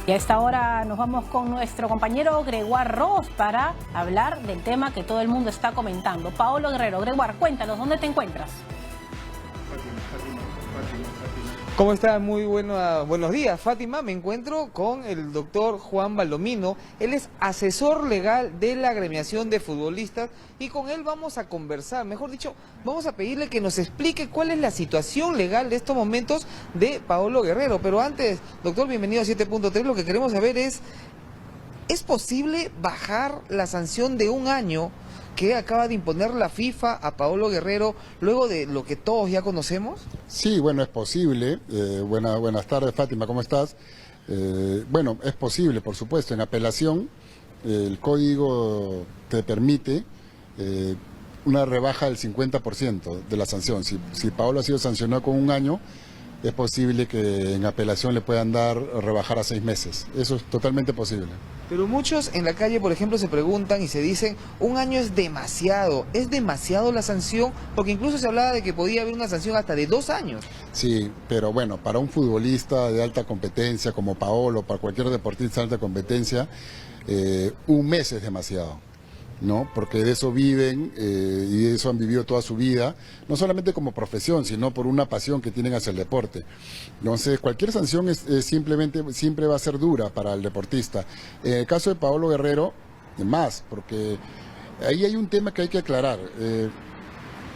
Y a esta hora nos vamos con nuestro compañero Gregoire Ross para hablar del tema que todo el mundo está comentando. Paolo Guerrero. Gregoire, cuéntanos, ¿dónde te encuentras? ¿Cómo está? Muy buenos días, Fátima. Me encuentro con el doctor Juan Baldomino. Él es asesor legal de la agremiación de futbolistas y con él vamos a conversar. Mejor dicho, vamos a pedirle que nos explique cuál es la situación legal de estos momentos de Paolo Guerrero. Pero antes, doctor, bienvenido a 7.3. Lo que queremos saber ¿es posible bajar la sanción de 1 año que acaba de imponer la FIFA a Paolo Guerrero luego de lo que todos ya conocemos? Sí, bueno, es posible. Buenas tardes, Fátima, ¿cómo estás? Bueno, es posible, por supuesto. En apelación, el código te permite una rebaja del 50% de la sanción. Si Paolo ha sido sancionado con 1 año, es posible que en apelación le puedan rebajar a 6 meses. Eso es totalmente posible. Pero muchos en la calle, por ejemplo, se preguntan y se dicen, 1 año es demasiado la sanción, porque incluso se hablaba de que podía haber una sanción hasta de 2 años. Sí, pero bueno, para un futbolista de alta competencia como Paolo, para cualquier deportista de alta competencia, 1 mes es demasiado, ¿no? Porque de eso viven y de eso han vivido toda su vida, no solamente como profesión, sino por una pasión que tienen hacia el deporte. Entonces, cualquier sanción siempre va a ser dura para el deportista. En el caso de Paolo Guerrero, más, porque ahí hay un tema que hay que aclarar.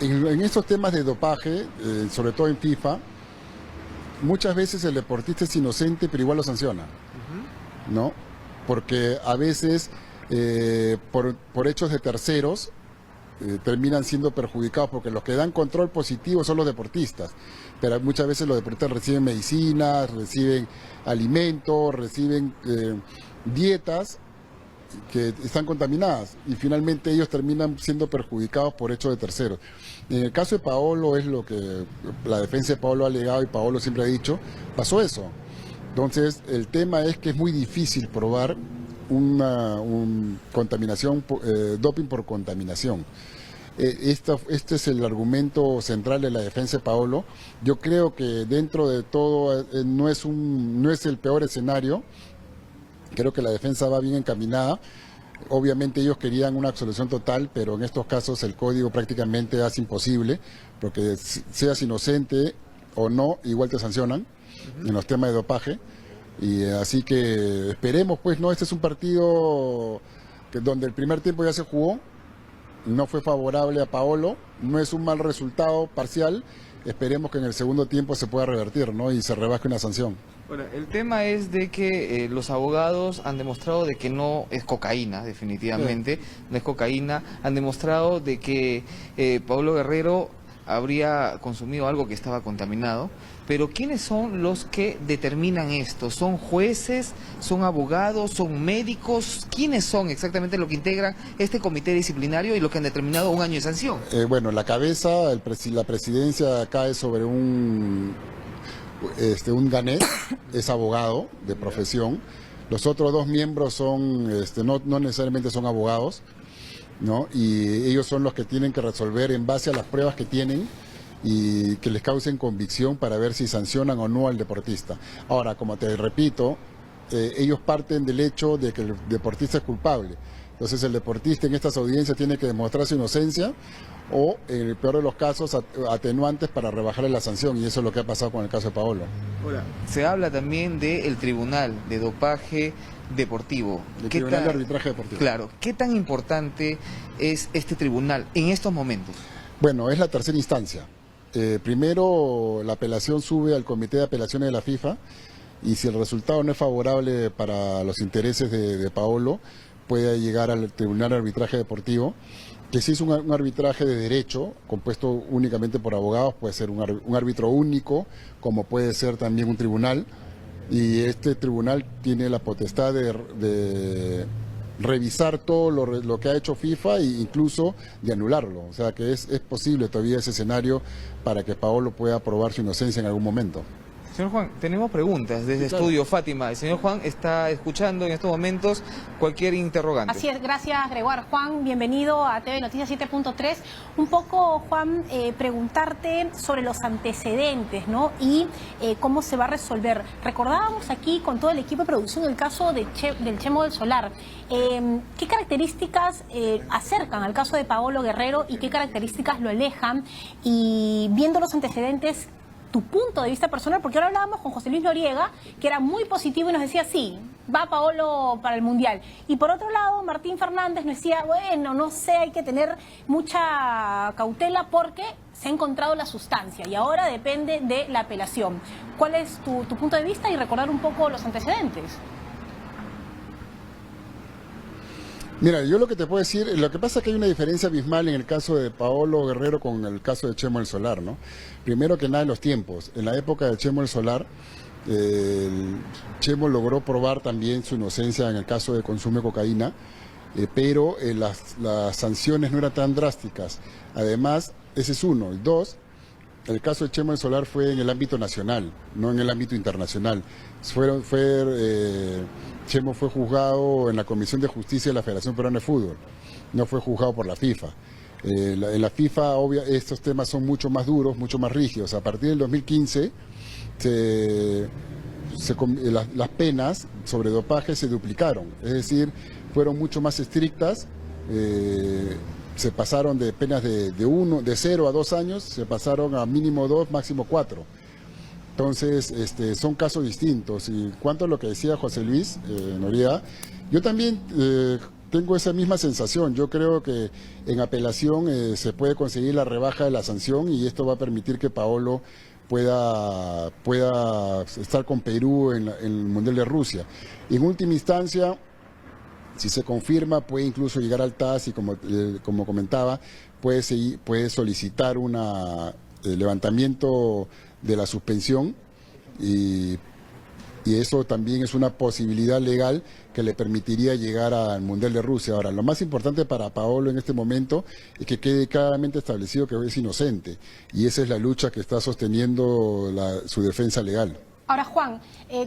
En estos temas de dopaje, sobre todo en FIFA, muchas veces el deportista es inocente, pero igual lo sanciona, ¿no? Porque a veces por hechos de terceros terminan siendo perjudicados, porque los que dan control positivo son los deportistas, pero muchas veces los deportistas reciben medicinas, reciben alimentos, reciben dietas que están contaminadas y finalmente ellos terminan siendo perjudicados por hechos de terceros. En el caso de Paolo es lo que la defensa de Paolo ha alegado y Paolo siempre ha dicho, pasó eso. Entonces el tema es que es muy difícil probar contaminación, doping por contaminación. Este es el argumento central de la defensa de Paolo. Yo creo que dentro de todo no es el peor escenario. Creo que la defensa va bien encaminada. Obviamente ellos querían una absolución total, pero en estos casos el código prácticamente hace imposible, porque seas inocente o no, igual te sancionan en los temas de dopaje. Y así que esperemos, pues, ¿no? Este es un partido donde el primer tiempo ya se jugó, no fue favorable a Paolo, no es un mal resultado parcial, esperemos que en el segundo tiempo se pueda revertir, ¿no? Y se rebaje una sanción. Bueno, el tema es de que los abogados han demostrado de que no es cocaína, definitivamente, no es cocaína, han demostrado de que Paolo Guerrero habría consumido algo que estaba contaminado, pero ¿quiénes son los que determinan esto? ¿Son jueces? ¿Son abogados? ¿Son médicos? ¿Quiénes son exactamente los que integran este comité disciplinario y los que han determinado 1 año de sanción? Bueno, la cabeza, la presidencia cae sobre un ganés, es abogado de profesión. Los otros 2 miembros son, no necesariamente son abogados, ¿no? Y ellos son los que tienen que resolver en base a las pruebas que tienen y que les causen convicción para ver si sancionan o no al deportista. Ahora, como te repito, ellos parten del hecho de que el deportista es culpable. Entonces el deportista en estas audiencias tiene que demostrar su inocencia o, en el peor de los casos, atenuantes para rebajarle la sanción, y eso es lo que ha pasado con el caso de Paolo. Ahora, se habla también del Tribunal de Dopaje Deportivo. El Tribunal de Arbitraje Deportivo. Claro, ¿qué tan importante es este tribunal en estos momentos? Bueno, es la tercera instancia. Primero la apelación sube al Comité de Apelaciones de la FIFA, y si el resultado no es favorable para los intereses de Paolo, puede llegar al Tribunal de Arbitraje Deportivo, que si es un arbitraje de derecho, compuesto únicamente por abogados, puede ser un árbitro único, como puede ser también un tribunal, y este tribunal tiene la potestad de revisar todo lo que ha hecho FIFA e incluso de anularlo. O sea que es posible todavía ese escenario para que Paolo pueda probar su inocencia en algún momento. Señor Juan, tenemos preguntas desde Claro. Estudio Fátima. El señor Juan está escuchando en estos momentos cualquier interrogante. Así es, gracias Gregoire. Juan, bienvenido a TV Noticias 7.3. Un poco, Juan, preguntarte sobre los antecedentes, ¿no? Y cómo se va a resolver. Recordábamos aquí con todo el equipo de producción el caso del Chemo del Solar. ¿Qué características acercan al caso de Paolo Guerrero y qué características lo alejan? Y viendo los antecedentes, tu punto de vista personal, porque ahora hablábamos con José Luis Noriega, que era muy positivo y nos decía, sí, va Paolo para el Mundial. Y por otro lado, Martín Fernández nos decía, bueno, no sé, hay que tener mucha cautela porque se ha encontrado la sustancia y ahora depende de la apelación. ¿Cuál es tu punto de vista y recordar un poco los antecedentes? Mira, yo lo que te puedo decir, lo que pasa es que hay una diferencia abismal en el caso de Paolo Guerrero con el caso de Chemo del Solar, ¿no? Primero que nada, en los tiempos. En la época de Chemo del Solar, el Chemo logró probar también su inocencia en el caso de consumo de cocaína, pero las sanciones no eran tan drásticas. Además, ese es uno. Y dos, el caso de Chemo del Solar fue en el ámbito nacional, no en el ámbito internacional. Chemo fue juzgado en la Comisión de Justicia de la Federación Peruana de Fútbol, no fue juzgado por la FIFA. En la FIFA, estos temas son mucho más duros, mucho más rígidos. A partir del 2015, las penas sobre dopaje se duplicaron, es decir, fueron mucho más estrictas. Se pasaron de penas de 0 a 2 años, se pasaron a mínimo 2, máximo 4. Entonces, son casos distintos. Y cuanto a lo que decía José Luis Noriega, yo también tengo esa misma sensación. Yo creo que en apelación se puede conseguir la rebaja de la sanción y esto va a permitir que Paolo pueda estar con Perú en el Mundial de Rusia. Y en última instancia, si se confirma, puede incluso llegar al TAS y como comentaba, puede solicitar un levantamiento de la suspensión y eso también es una posibilidad legal que le permitiría llegar al Mundial de Rusia. Ahora, lo más importante para Paolo en este momento es que quede claramente establecido que es inocente y esa es la lucha que está sosteniendo su defensa legal. Ahora, Juan,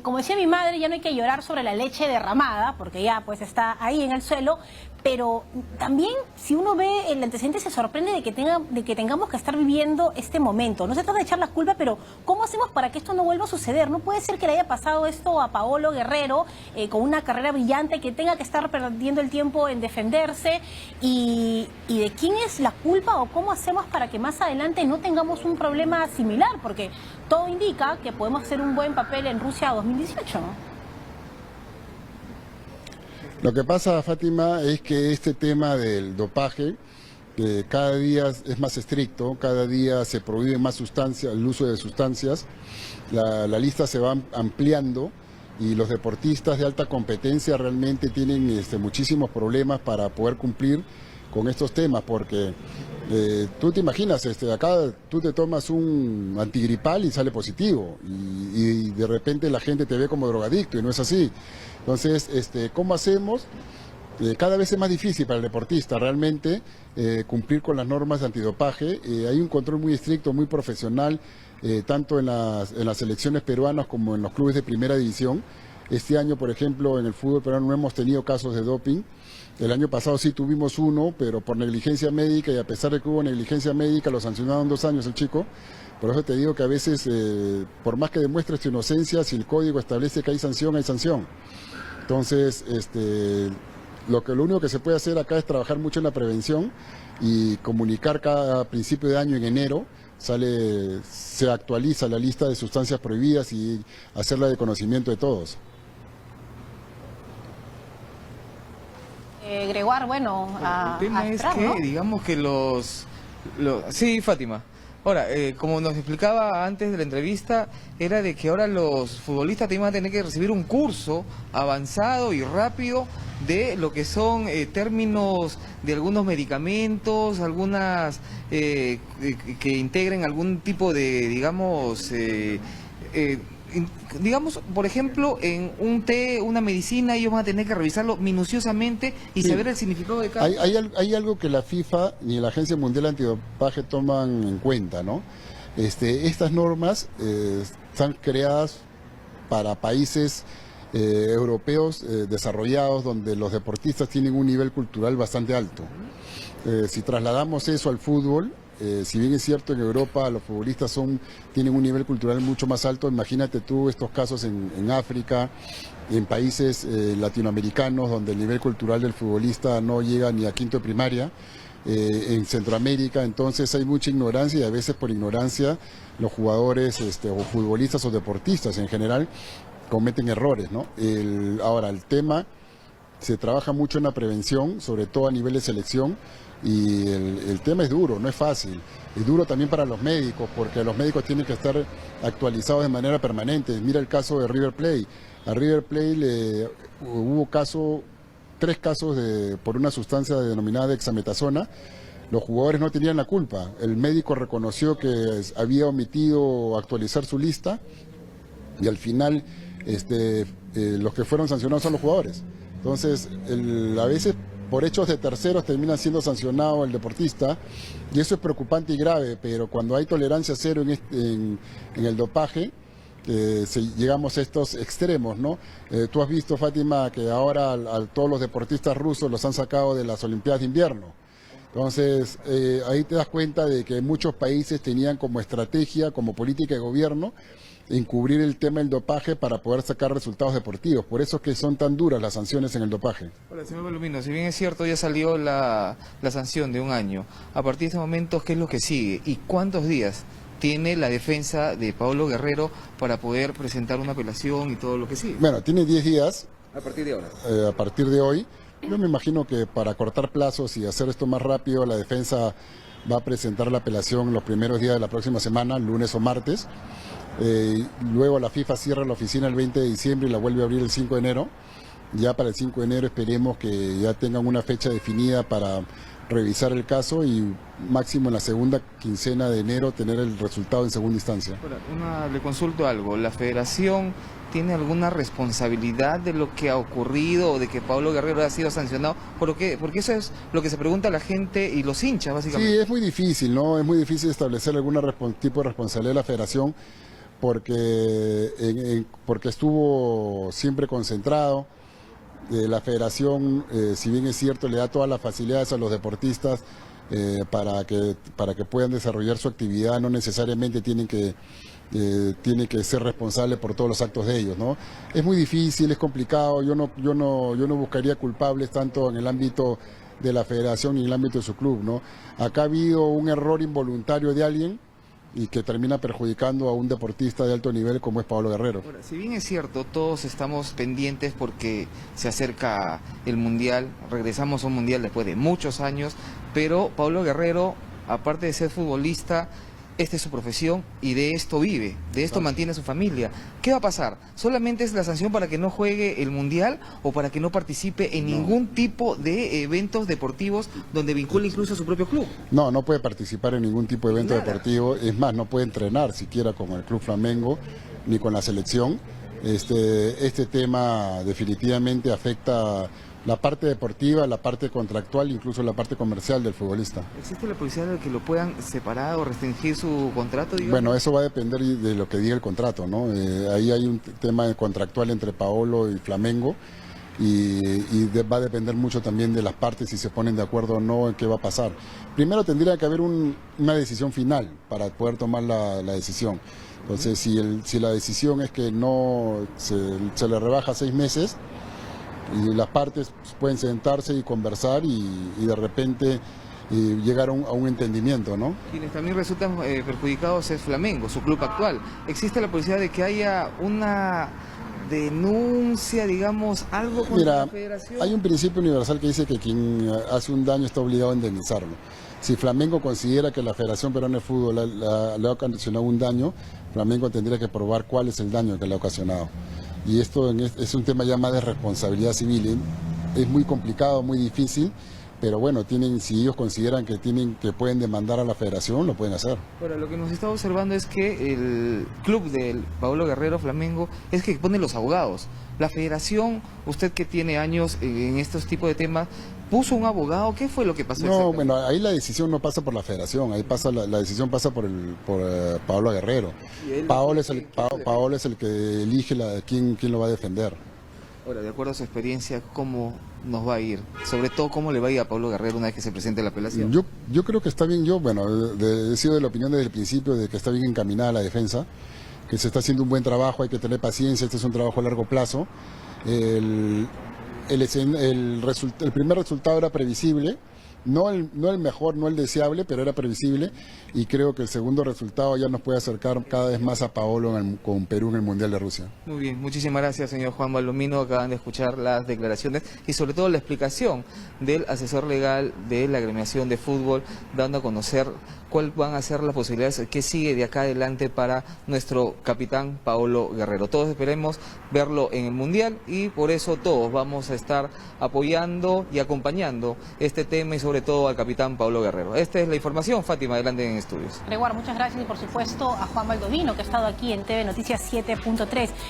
como decía mi madre, ya no hay que llorar sobre la leche derramada, porque ya pues está ahí en el suelo, pero también si uno ve el antecedente se sorprende de que tengamos que estar viviendo este momento. No se trata de echar la culpa, pero ¿cómo hacemos para que esto no vuelva a suceder? No puede ser que le haya pasado esto a Paolo Guerrero, con una carrera brillante, que tenga que estar perdiendo el tiempo en defenderse, y de quién es la culpa o cómo hacemos para que más adelante no tengamos un problema similar, porque todo indica que podemos hacer un buen papel en Rusia 2018, ¿no? Lo que pasa, Fátima, es que este tema del dopaje cada día es más estricto, cada día se prohíbe más sustancias, el uso de sustancias, la lista se va ampliando y los deportistas de alta competencia realmente tienen muchísimos problemas para poder cumplir con estos temas, porque tú te imaginas, acá tú te tomas un antigripal y sale positivo y de repente la gente te ve como drogadicto y no es así. Entonces, ¿cómo hacemos? Cada vez es más difícil para el deportista realmente cumplir con las normas de antidopaje. Hay un control muy estricto, muy profesional, tanto en las selecciones peruanas como en los clubes de primera división. Este año, por ejemplo, en el fútbol peruano no hemos tenido casos de doping. El año pasado sí tuvimos uno, pero por negligencia médica, y a pesar de que hubo negligencia médica, lo sancionaron 2 años el chico. Por eso te digo que a veces, por más que demuestres tu inocencia, si el código establece que hay sanción, hay sanción. Entonces, lo único que se puede hacer acá es trabajar mucho en la prevención y comunicar cada principio de año en enero, se actualiza la lista de sustancias prohibidas y hacerla de conocimiento de todos. Gregoire, bueno, El tema es esperar, que, ¿no? digamos que Sí, Fátima. Ahora, como nos explicaba antes de la entrevista, era de que ahora los futbolistas van a tener que recibir un curso avanzado y rápido de lo que son términos de algunos medicamentos, algunas que integren algún tipo de, digamos, por ejemplo, en un té, una medicina, ellos van a tener que revisarlo minuciosamente y Sí. saber el significado de cada... Hay algo que la FIFA ni la Agencia Mundial Antidopaje toman en cuenta, ¿no? Estas normas están creadas para países europeos desarrollados, donde los deportistas tienen un nivel cultural bastante alto. Si trasladamos eso al fútbol, si bien es cierto en Europa los futbolistas tienen un nivel cultural mucho más alto, imagínate tú estos casos en África, en países latinoamericanos donde el nivel cultural del futbolista no llega ni a quinto de primaria, en Centroamérica, entonces hay mucha ignorancia y a veces por ignorancia los jugadores o futbolistas o deportistas en general cometen errores, ¿no? Ahora, el tema, se trabaja mucho en la prevención, sobre todo a nivel de selección, y el tema es duro, no es fácil. Es duro también para los médicos, porque los médicos tienen que estar actualizados de manera permanente. Mira el caso de River Plate. A River Plate hubo tres casos por una sustancia denominada dexametasona. Los jugadores no tenían la culpa. El médico reconoció que había omitido actualizar su lista y al final los que fueron sancionados son los jugadores. Entonces, a veces por hechos de terceros termina siendo sancionado el deportista y eso es preocupante y grave, pero cuando hay tolerancia cero en el dopaje, llegamos a estos extremos, ¿no? Tú has visto, Fátima, que ahora a todos los deportistas rusos los han sacado de las Olimpiadas de invierno. Entonces, ahí te das cuenta de que muchos países tenían como estrategia, como política de gobierno, encubrir el tema del dopaje para poder sacar resultados deportivos. Por eso es que son tan duras las sanciones en el dopaje. Hola, señor Palomino, si bien es cierto, ya salió la sanción de 1 año. A partir de este momento, ¿qué es lo que sigue? ¿Y cuántos días tiene la defensa de Paolo Guerrero para poder presentar una apelación y todo lo que sigue? Bueno, tiene 10 días. ¿A partir de ahora? A partir de hoy. Yo me imagino que para cortar plazos y hacer esto más rápido, la defensa va a presentar la apelación los primeros días de la próxima semana, lunes o martes. Luego la FIFA cierra la oficina el 20 de diciembre y la vuelve a abrir el 5 de enero. Ya para el 5 de enero esperemos que ya tengan una fecha definida para revisar el caso y máximo en la segunda quincena de enero tener el resultado en segunda instancia. Le consulto algo, ¿la federación tiene alguna responsabilidad de lo que ha ocurrido o de que Paolo Guerrero ha sido sancionado? Porque eso es lo que se pregunta a la gente y los hinchas, básicamente. Sí, es muy difícil, ¿no? Es muy difícil establecer algún tipo de responsabilidad de la federación porque estuvo siempre concentrado. La federación, si bien es cierto, le da todas las facilidades a los deportistas para que puedan desarrollar su actividad, no necesariamente tiene que ser responsable por todos los actos de ellos, ¿no? Es muy difícil, es complicado, yo no buscaría culpables tanto en el ámbito de la federación ni en el ámbito de su club, ¿no? Acá ha habido un error involuntario de alguien y que termina perjudicando a un deportista de alto nivel como es Paolo Guerrero. Ahora, si bien es cierto, todos estamos pendientes porque se acerca el Mundial, regresamos a un Mundial después de muchos años, pero Paolo Guerrero, aparte de ser futbolista, esta es su profesión y de esto vive, de esto mantiene a su familia. ¿Qué va a pasar? ¿Solamente es la sanción para que no juegue el Mundial o para que no participe en ningún tipo de eventos deportivos donde vincule incluso a su propio club? No puede participar en ningún tipo de evento deportivo, es más, no puede entrenar siquiera con el Club Flamengo ni con la selección. Este tema definitivamente afecta la parte deportiva, la parte contractual, incluso la parte comercial del futbolista. ¿Existe la posibilidad de que lo puedan separar o restringir su contrato, digamos? Bueno, eso va a depender de lo que diga el contrato, ¿no? Ahí hay un tema contractual entre Paolo y Flamengo y va a depender mucho también de las partes si se ponen de acuerdo o no en qué va a pasar. Primero tendría que haber una decisión final para poder tomar la decisión. Entonces, si la decisión es que no se le rebaja 6 meses, y las partes pueden sentarse y conversar y de repente llegar a un entendimiento, ¿no? Quienes también resultan perjudicados es Flamengo, su club actual. ¿Existe la posibilidad de que haya una denuncia, digamos, algo contra la federación? Hay un principio universal que dice que quien hace un daño está obligado a indemnizarlo. Si Flamengo considera que la Federación Peruana de Fútbol le ha ocasionado un daño, Flamengo tendría que probar cuál es el daño que le ha ocasionado. Y esto es un tema ya más de responsabilidad civil. Es muy complicado, muy difícil, pero bueno, si ellos consideran que pueden demandar a la federación, lo pueden hacer. Ahora, lo que nos está observando es que el club del Paolo Guerrero Flamengo es que pone los abogados. La federación, usted que tiene años en estos tipos de temas, ¿puso un abogado? ¿Qué fue lo que pasó? No, bueno, ahí la decisión no pasa por la federación, ahí pasa la decisión pasa por Paolo Guerrero. Paolo es el que elige quién lo va a defender. Ahora, de acuerdo a su experiencia, ¿cómo nos va a ir? Sobre todo, ¿cómo le va a ir a Paolo Guerrero una vez que se presente la apelación? Yo creo que está bien, he sido de la opinión desde el principio de que está bien encaminada la defensa, que se está haciendo un buen trabajo, hay que tener paciencia, este es un trabajo a largo plazo. El primer resultado era previsible, no el mejor, no el deseable, pero era previsible, y creo que el segundo resultado ya nos puede acercar cada vez más a Paolo con Perú en el Mundial de Rusia. Muy bien, muchísimas gracias, señor Juan Baldomino. Acaban de escuchar las declaraciones y sobre todo la explicación del asesor legal de la agremiación de fútbol, dando a conocer cuáles van a ser las posibilidades que sigue de acá adelante para nuestro capitán Paolo Guerrero. Todos esperemos verlo en el Mundial y por eso todos vamos a estar apoyando y acompañando este tema y sobre todo al capitán Paolo Guerrero. Esta es la información, Fátima, adelante en estudios. Gregoire, muchas gracias y por supuesto a Juan Baldomino, que ha estado aquí en TV Noticias 7.3.